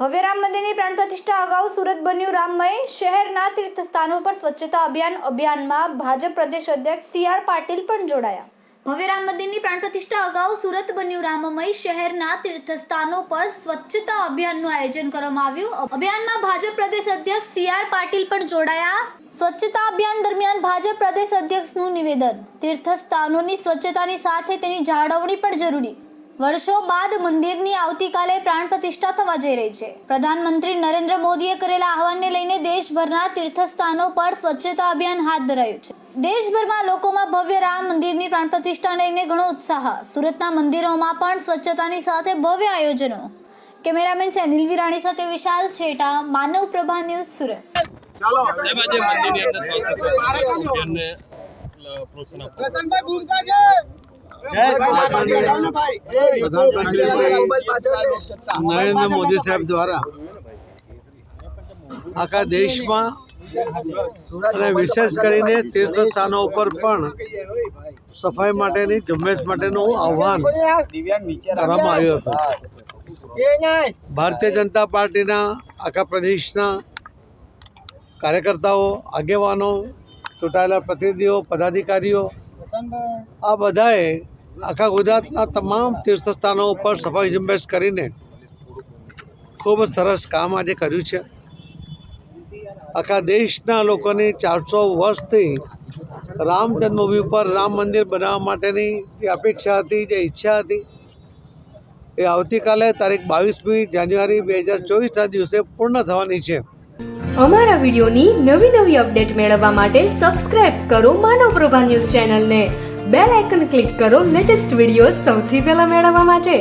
ભવ્ય રામ મંદિરની પ્રાણ પ્રતિષ્ઠા અગાઉ સુરત બન્યું રામમય। શહેરના તીર્થસ્થાનો પર સ્વચ્છતા અભિયાનમાં ભાજપ પ્રદેશ અધ્યક્ષ સી.આર. પાટીલ પણ જોડાયા। ભવ્ય રામ મંદિરની પ્રાણ પ્રતિષ્ઠા અગાઉ સુરત બન્યું રામમય। શહેરના તીર્થસ્થાનો પર સ્વચ્છતા અભિયાનનું આયોજન કરવામાં આવ્યું। અભિયાનમાં ભાજપ પ્રદેશ અધ્યક્ષ સી.આર. પાટીલ પણ જોડાયા। સ્વચ્છતા અભિયાન દરમિયાન ભાજપ પ્રદેશ અધ્યક્ષનું નિવેદન, તીર્થસ્થાનોની સ્વચ્છતાની સાથે તેની જાળવણી પણ જરૂરી। વર્ષો બાદ મંદિરની આવતીકાલે પ્રાણ પ્રતિષ્ઠા થવા જઈ રહી છે। પ્રધાનમંત્રી નરેન્દ્ર મોદીએ કરેલા આહવાનને લઈને દેશભરના તીર્થસ્થાનો પર સ્વચ્છતા અભિયાન હાથ ધરાયું છે। દેશભરમાં લોકોમાં ભવ્ય રામ મંદિરની પ્રાણ પ્રતિષ્ઠાને લઈને ઘણો ઉત્સાહ। સુરતના મંદિરોમાં પણ સ્વચ્છતાની સાથે ભવ્ય આયોજનો। કેમેરામેન સેનિલ વિરાણી સાથે વિશાલ છેટા, માનવ પ્રભા ન્યૂઝ, સુરત। નરેન્દ્ર મોદી સાહેબ દ્વારા આખા દેશમાં અને વિશેષ કરીને તીર્થસ્થાનો ઉપર પણ સફાઈ માટેની ઝુંબેશ માટેનું આહવાન કરવામાં આવ્યું હતું। ભારતીય જનતા પાર્ટીના આખા પ્રદેશના કાર્યકર્તાઓ, આગેવાનો, ચૂંટાયેલા પ્રતિનિધિઓ, પદાધિકારીઓ આ બધાએ આખા ગુજરાતના તમામ તીર્થસ્થાનો ઉપર સફાઈ ઝુંબેશ કરીને ખૂબ સરસ કામ આજે કર્યું છે। આખા દેશના લોકોની 400 વર્ષથી રામ જન્મભૂમિ ઉપર રામ મંદિર બનાવવા માટેની જે અપેક્ષા હતી, જે ઈચ્છા હતી, એ આવતીકાલે તારીખ 22મી જાન્યુઆરી 2024ના દિવસે પૂર્ણ થવાની છે। અમારા વિડીયોની નવી અપડેટ મેળવવા માટે સબસ્ક્રાઇબ કરો માનવ પ્રભા ન્યૂઝ ચેનલને। બેલ આઇકન ક્લિક કરો લેટેસ્ટ વિડીયો સૌથી પહેલા મેળવવા માટે।